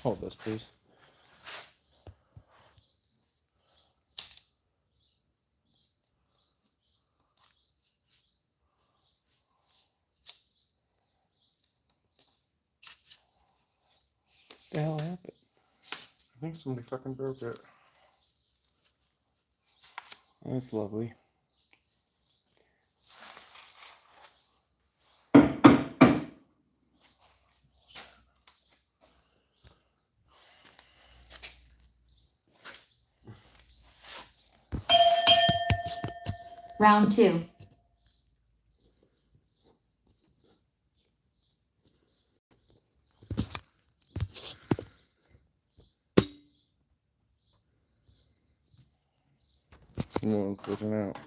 Hold this, please. What the hell happened? I think somebody fucking broke it. That's lovely. Round 2. Someone's glitching out.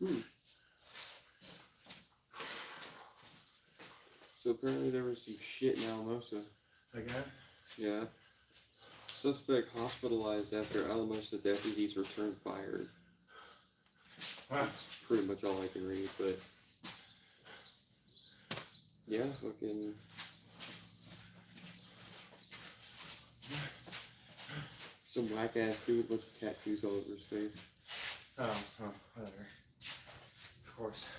So apparently there was some shit in Alamosa. Again? Yeah. Suspect hospitalized after Alamosa deputies returned fire. That's pretty much all I can read, but yeah, fucking. Some whack ass dude with a bunch of tattoos all over his face. Oh, whatever. Of course.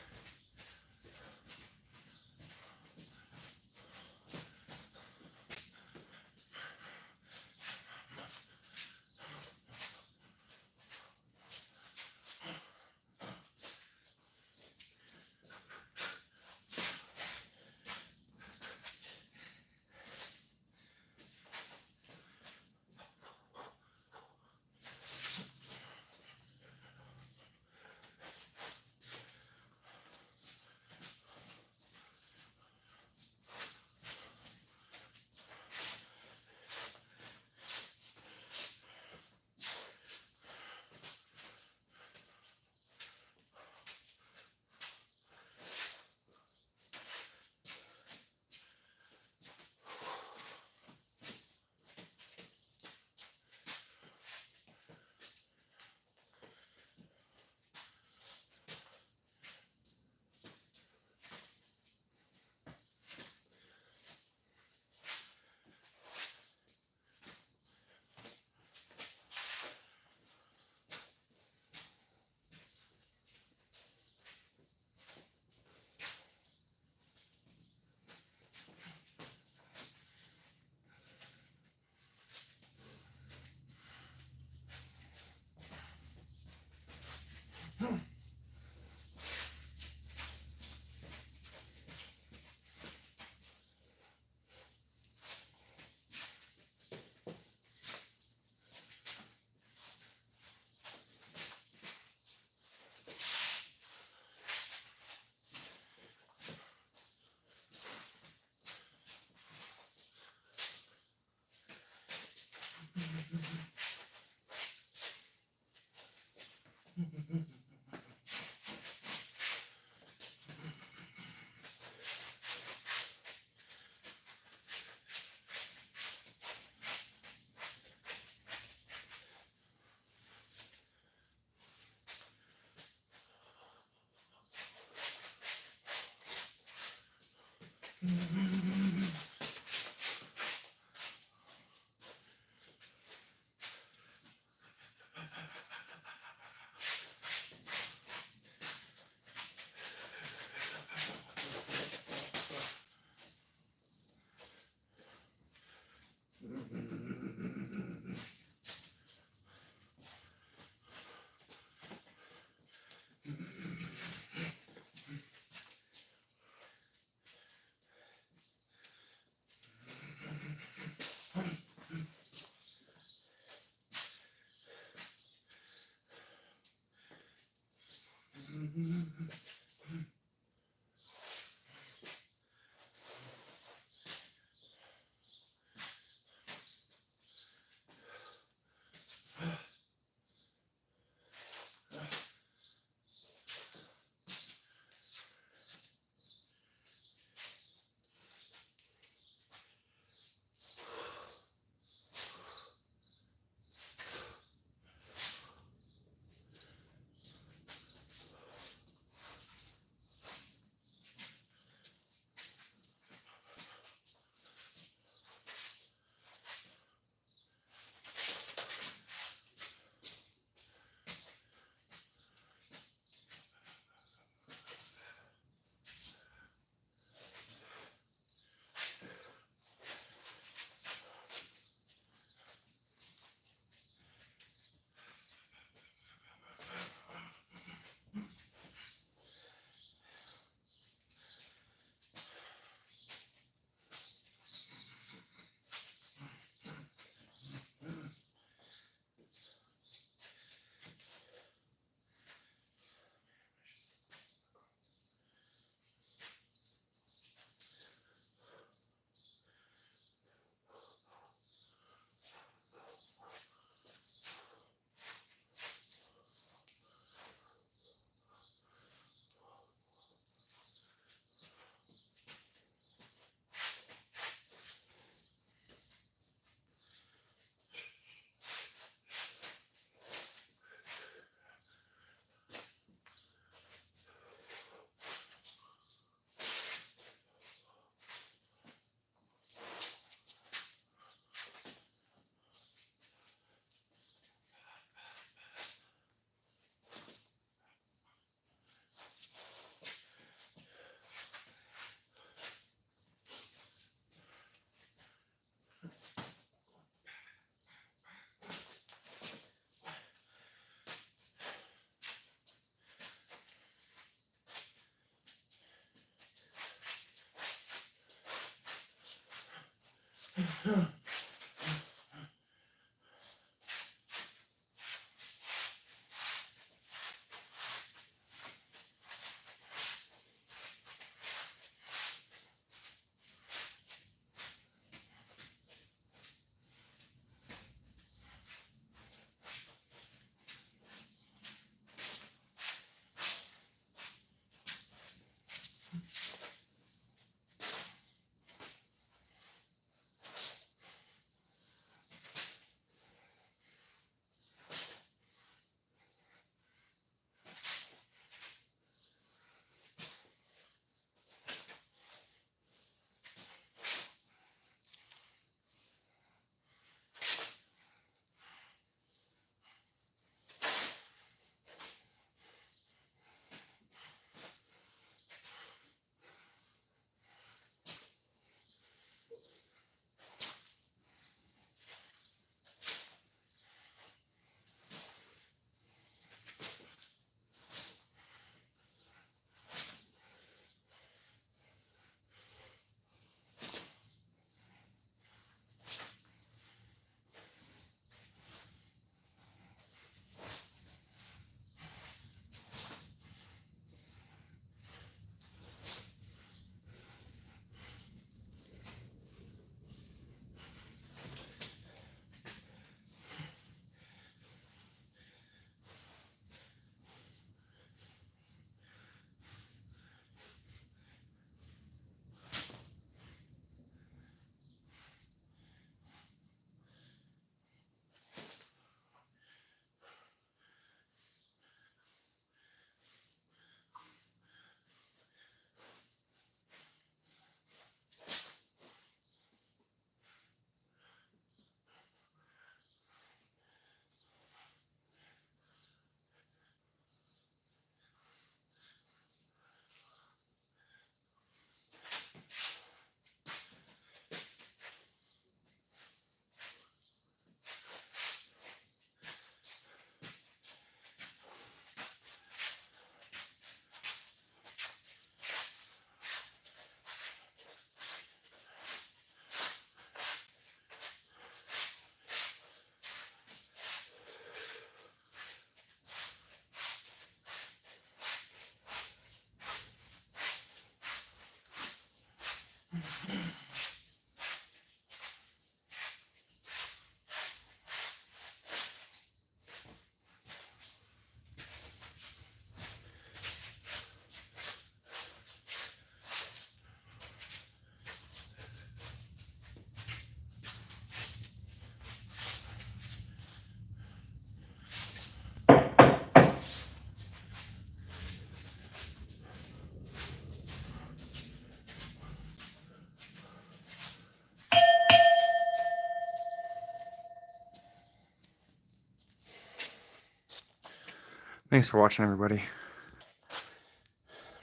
Thanks for watching, everybody.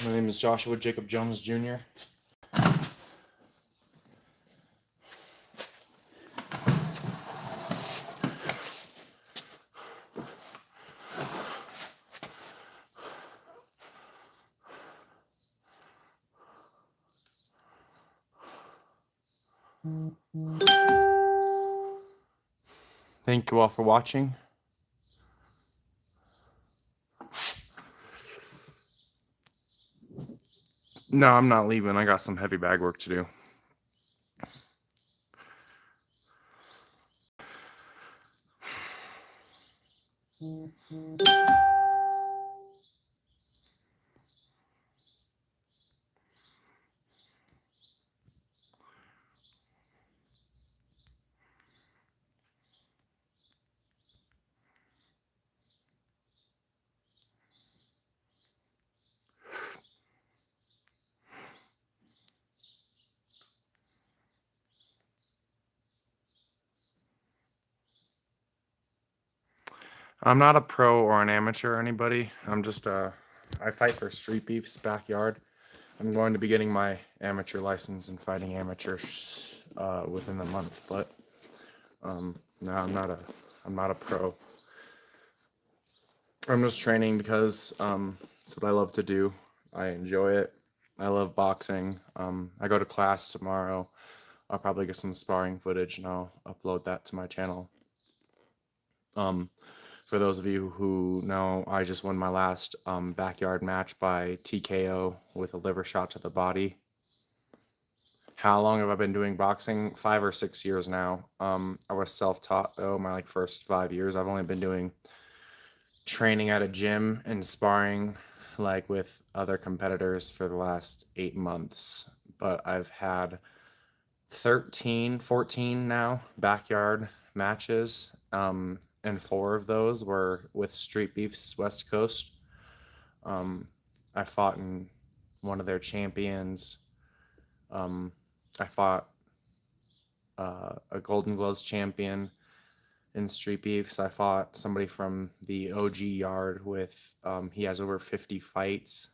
My name is Joshua Jacob Jones Jr. Thank you all for watching. No, I'm not leaving. I got some heavy bag work to do. I'm not a pro or an amateur or anybody. I'm just I fight for StreetBeefs backyard. I'm going to be getting my amateur license and fighting amateurs within the month, but no, I'm not a pro. I'm just training because it's what I love to do. I enjoy it. I love boxing. I go to class tomorrow. I'll probably get some sparring footage and I'll upload that to my channel. For those of you who know, I just won my last backyard match by TKO with a liver shot to the body. How long have I been doing boxing? 5 or 6 years now. I was self-taught though, my first 5 years. I've only been doing training at a gym and sparring with other competitors for the last 8 months. But I've had 13, 14 now backyard matches. And 4 of those were with StreetBeefs West Coast. I fought in one of their champions. I fought a Golden Gloves champion in StreetBeefs. I fought somebody from the OG yard with, he has over 50 fights.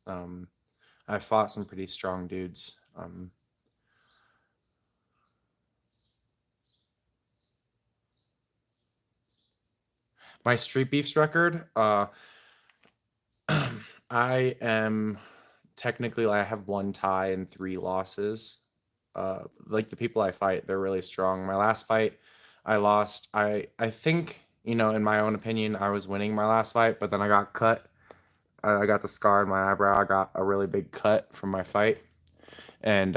I fought some pretty strong dudes. My StreetBeefs record, I am technically, I have 1 tie and 3 losses. The people I fight, they're really strong. My last fight, I lost. I think, in my own opinion, I was winning my last fight, but then I got cut. I got the scar in my eyebrow. I got a really big cut from my fight, and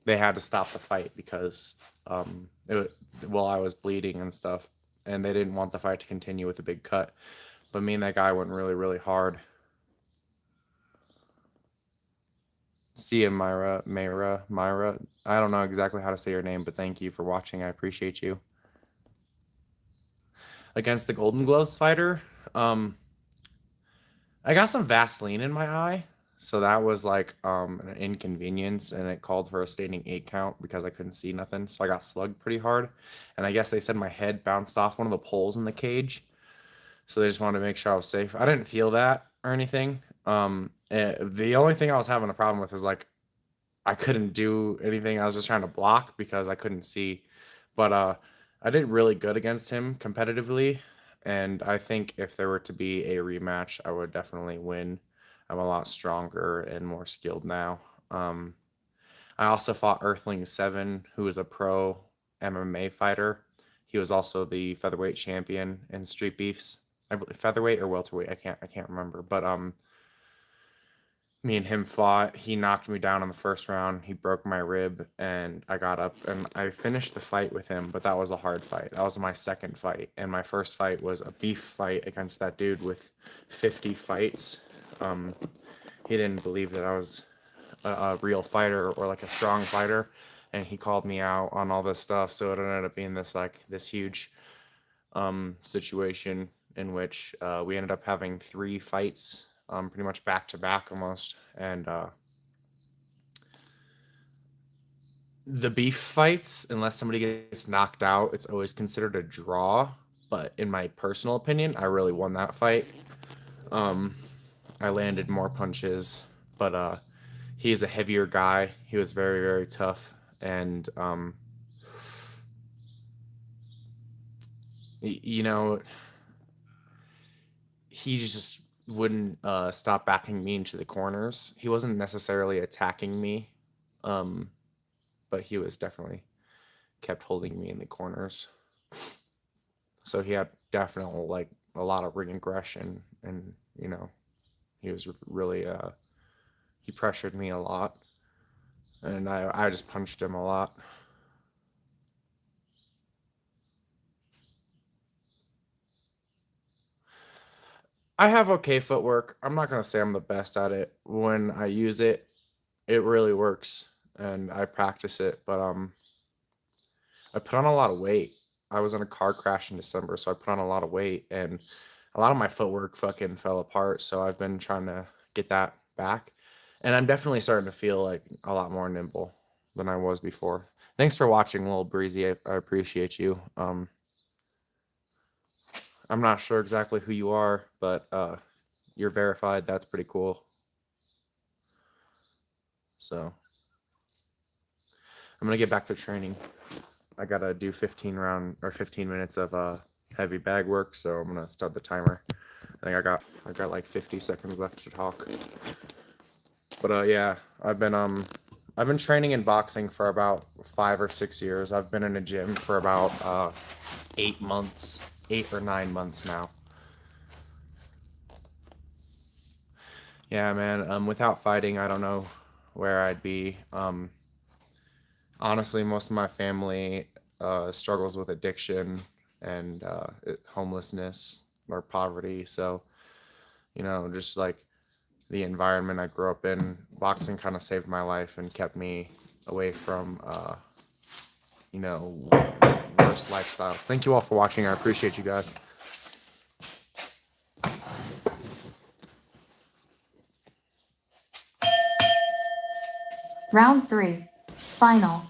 they had to stop the fight because I was bleeding and stuff, and they didn't want the fight to continue with a big cut. But me and that guy went really, really hard. See you, Myra. I don't know exactly how to say your name, but thank you for watching. I appreciate you. Against the Golden Gloves fighter, I got some Vaseline in my eye, so that was an inconvenience, and it called for a standing 8 count because I couldn't see nothing. So I got slugged pretty hard, and I guess they said my head bounced off one of the poles in the cage, so they just wanted to make sure I was safe. I didn't feel that or anything. The only thing I was having a problem with is I couldn't do anything. I was just trying to block because I couldn't see. But I did really good against him competitively, and I think if there were to be a rematch, I would definitely win. I'm a lot stronger and more skilled now. I also fought Earthling7, who is a pro MMA fighter. He was also the featherweight champion in StreetBeefs. I believe featherweight or welterweight. I can't remember. But me and him fought. He knocked me down in the first round. He broke my rib, and I got up and I finished the fight with him. But that was a hard fight. That was my second fight, and my first fight was a beef fight against that dude with 50 fights. He didn't believe that I was a real fighter or a strong fighter, and he called me out on all this stuff. So it ended up being this huge situation in which we ended up having 3 fights, pretty much back to back almost. And the beef fights, unless somebody gets knocked out, it's always considered a draw. But in my personal opinion, I really won that fight. I landed more punches, but he's a heavier guy. He was very, very tough, and he just wouldn't stop backing me into the corners. He wasn't necessarily attacking me, but he was definitely kept holding me in the corners. So he had definitely a lot of ring aggression, and he was really he pressured me a lot, and I just punched him a lot. I have okay footwork. I'm not going to say I'm the best at it. When I use it, it really works, and I practice it. But I put on a lot of weight. I was in a car crash in December, so I put on a lot of weight, and a lot of my footwork fucking fell apart. So I've been trying to get that back, and I'm definitely starting to feel a lot more nimble than I was before. Thanks for watching, Little Breezy. I appreciate you. I'm not sure exactly who you are, but you're verified. That's pretty cool. So I'm gonna get back to training. I gotta do 15 minutes of heavy bag work, so I'm gonna start the timer. I think I got 50 seconds left to talk. But yeah, I've been I've been training in boxing for about 5 or 6 years. I've been in a gym for about 8 months, 8 or 9 months now. Yeah, man. Without fighting, I don't know where I'd be. Honestly, most of my family struggles with addiction and homelessness or poverty. So, just like the environment I grew up in, boxing kind of saved my life and kept me away from, worse lifestyles. Thank you all for watching. I appreciate you guys. Round 3. Final.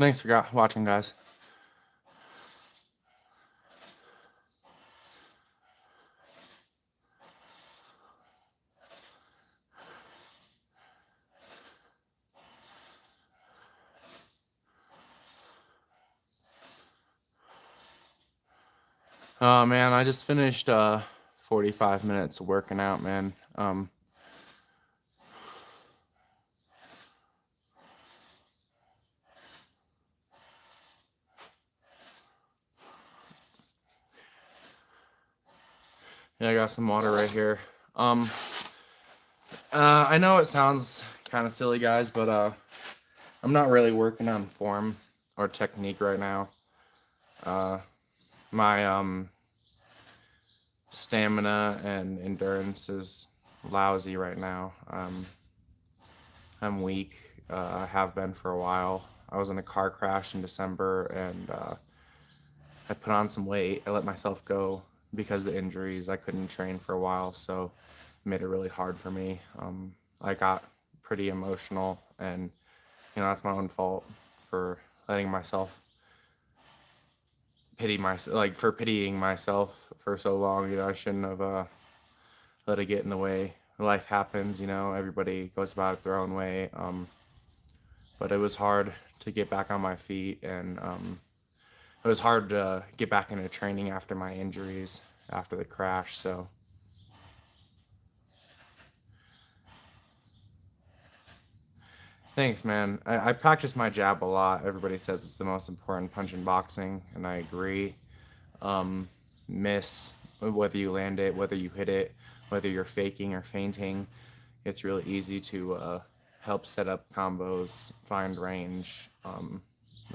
Thanks for watching, guys. Oh man, I just finished 45 minutes of working out, man. Yeah, I got some water right here. I know it sounds kind of silly, guys, but I'm not really working on form or technique right now. My stamina and endurance is lousy right now. I'm weak. I have been for a while. I was in a car crash in December, and I put on some weight. I let myself go because of the injuries. I couldn't train for a while, so it made it really hard for me. I got pretty emotional, and that's my own fault for letting myself for pitying myself for so long. I shouldn't have let it get in the way. Life happens. Everybody goes about it their own way. But it was hard to get back on my feet, and it was hard to get back into training after my injuries, after the crash. So thanks, man. I practice my jab a lot. Everybody says it's the most important punch in boxing, and I agree. Miss, whether you land it, whether you hit it, whether you're faking or feinting, it's really easy to help set up combos, find range.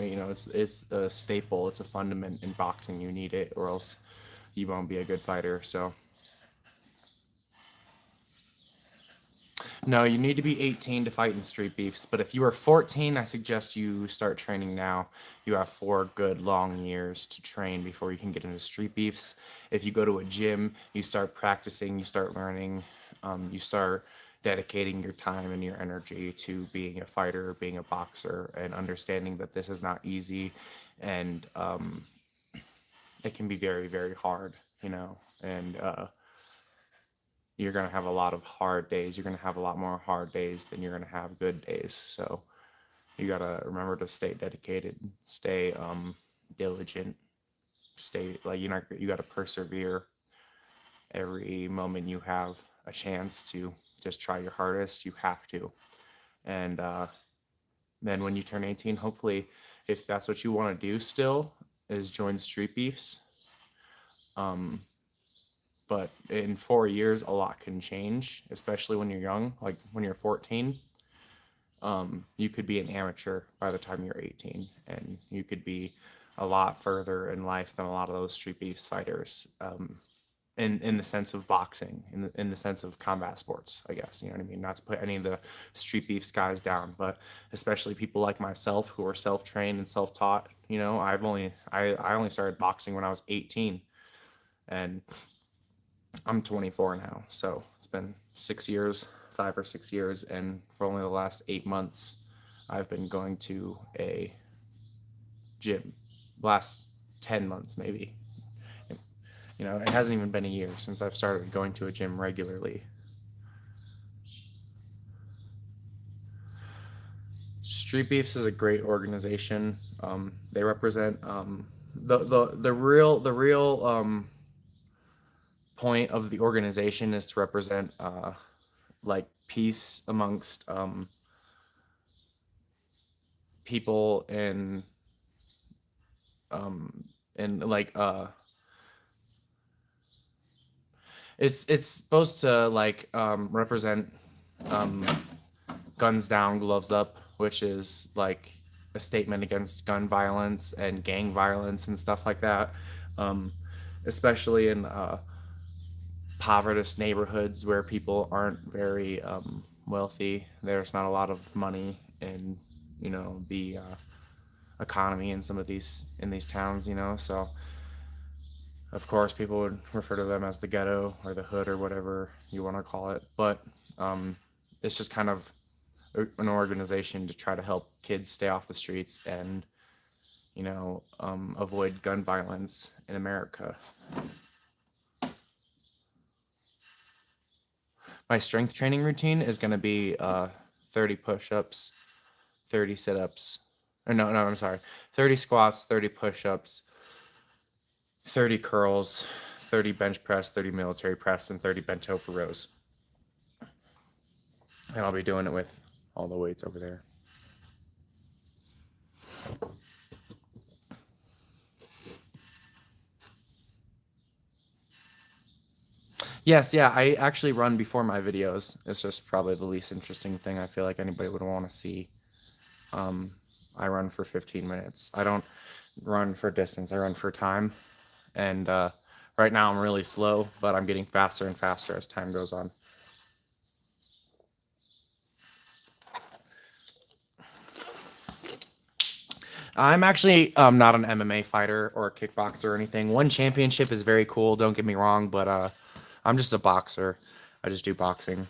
It's a staple. It's a fundament in boxing. You need it, or else you won't be a good fighter. So no, you need to be 18 to fight in StreetBeefs. But if you are 14, I suggest you start training now. You have 4 good long years to train before you can get into StreetBeefs. If you go to a gym, you start practicing, you start learning, you start dedicating your time and your energy to being a fighter, being a boxer, and understanding that this is not easy, and it can be very, very hard, and you're going to have a lot of hard days. You're going to have a lot more hard days than you're going to have good days. So you got to remember to stay dedicated, stay diligent, you got to persevere every moment you have a chance to just try your hardest. You have to. And then when you turn 18, hopefully, if that's what you want to do still, is join StreetBeefs. But in 4 years, a lot can change, especially when you're young. Like when you're 14, you could be an amateur by the time you're 18, and you could be a lot further in life than a lot of those StreetBeefs fighters. In the sense of boxing, in the sense of combat sports, I guess, you know what I mean? Not to put any of the StreetBeefs guys down, but especially people like myself who are self-trained and self-taught. I only started boxing when I was 18, and I'm 24 now, so it's been 6 years, 5 or 6 years, and for only the last 8 months, I've been going to a gym. Last 10 months, maybe. It hasn't even been a year since I've started going to a gym regularly. StreetBeefs is a great organization. They represent the real point of the organization is to represent peace amongst people in it's supposed to represent guns down, gloves up, which is like a statement against gun violence and gang violence and stuff like that, especially in poverty neighborhoods where people aren't very wealthy. There's not a lot of money in the economy in these towns, so of course people would refer to them as the ghetto or the hood or whatever you want to call it, but it's just kind of an organization to try to help kids stay off the streets and avoid gun violence in America. My strength training routine is going to be 30 push-ups, 30 sit-ups. Or no, I'm sorry. 30 squats, 30 push-ups, 30 curls, 30 bench press, 30 military press, and 30 bent over rows. And I'll be doing it with all the weights over there. Yes, yeah, I actually run before my videos. It's just probably the least interesting thing I feel like anybody would want to see. I run for 15 minutes. I don't run for distance. I run for time. And right now I'm really slow, but I'm getting faster and faster as time goes on. I'm actually not an MMA fighter or a kickboxer or anything. One championship is very cool, don't get me wrong, but I'm just a boxer. I just do boxing.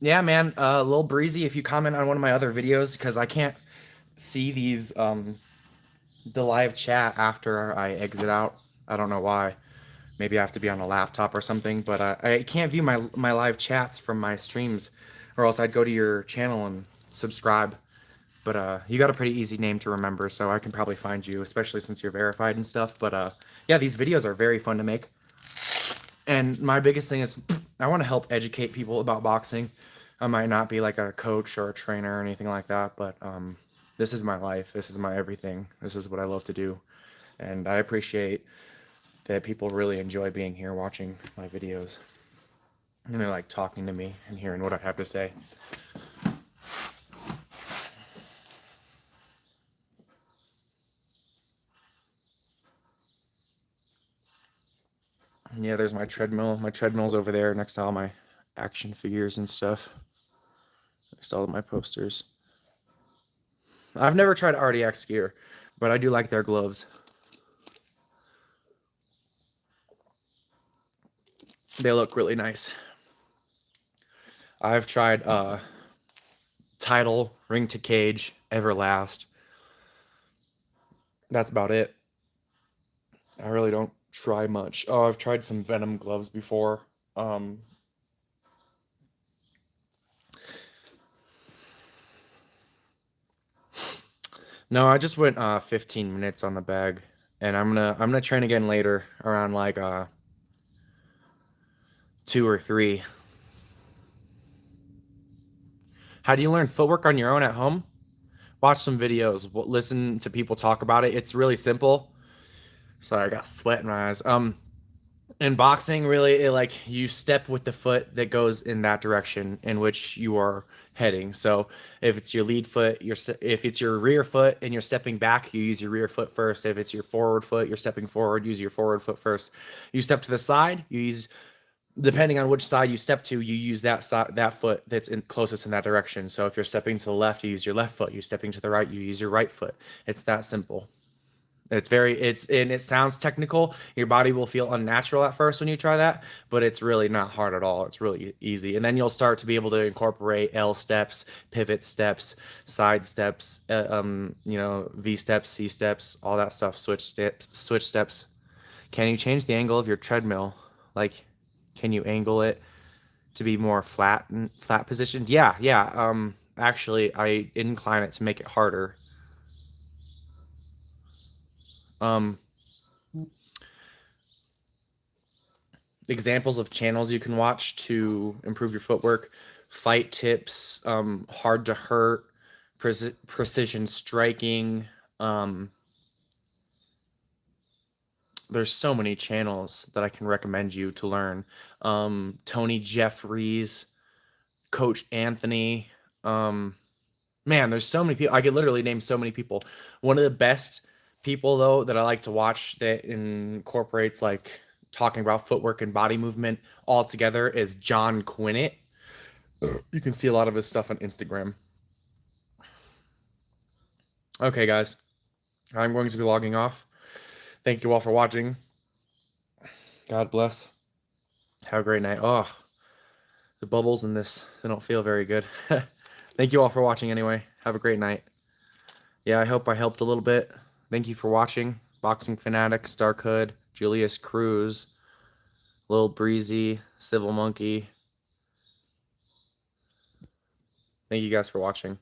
Yeah, man, a little breezy if you comment on one of my other videos, because I can't see these the live chat after I exit out. I don't know why. Maybe I have to be on a laptop or something, but I can't view my live chats from my streams, or else I'd go to your channel and subscribe. But you got a pretty easy name to remember, so I can probably find you, especially since you're verified and stuff. But yeah, these videos are very fun to make. And my biggest thing is I want to help educate people about boxing. I might not be like a coach or a trainer or anything like that, but this is my life. This is my everything. This is what I love to do. And I appreciate that people really enjoy being here watching my videos. And they're like talking to me and hearing what I have to say. Yeah, there's my treadmill. My treadmill's over there next to all my action figures and stuff. Next to all of my posters. I've never tried RDX gear, but I do like their gloves. They look really nice. I've tried Tidal, Ring to Cage, Everlast. That's about it. I really don't try much. Oh, I've tried some Venom gloves before. No, I just went 15 minutes on the bag, and I'm gonna train again later around like 2 or 3. How do you learn footwork on your own at home? Watch some videos. Listen to people talk about it. It's really simple. Sorry, I got sweat in my eyes. In boxing, really, like you step with the foot that goes in that direction in which you are heading. So if it's your lead foot, if it's your rear foot and you're stepping back, you use your rear foot first. If it's your forward foot, you're stepping forward, use your forward foot first. You step to the side, you use, depending on which side you step to, you use that foot that's closest in that direction. So if you're stepping to the left, you use your left foot. You're stepping to the right, you use your right foot. It's that simple. And it sounds technical. Your body will feel unnatural at first when you try that, but it's really not hard at all. It's really easy. And then you'll start to be able to incorporate L steps, pivot steps, side steps, V steps, C steps, all that stuff, switch steps. Can you change the angle of your treadmill? Like, can you angle it to be more flat positioned? Yeah. Actually, I incline it to make it harder. Examples of channels you can watch to improve your footwork: fight tips, hard to hurt, precision striking. There's so many channels that I can recommend you to learn. Tony Jeffries, Coach Anthony. Man, there's so many people. I could literally name so many people. One of the best people, though, that I like to watch that incorporates like talking about footwork and body movement all together is John Quinnett. You can see a lot of his stuff on Instagram. Okay, guys, I'm going to be logging off. Thank you all for watching. God bless. Have a great night. Oh, the bubbles in this, they don't feel very good. Thank you all for watching anyway. Have a great night. Yeah, I hope I helped a little bit. Thank you for watching. Boxing Fanatics, Dark Hood, Julius Cruz, Lil Breezy, Civil Monkey. Thank you guys for watching.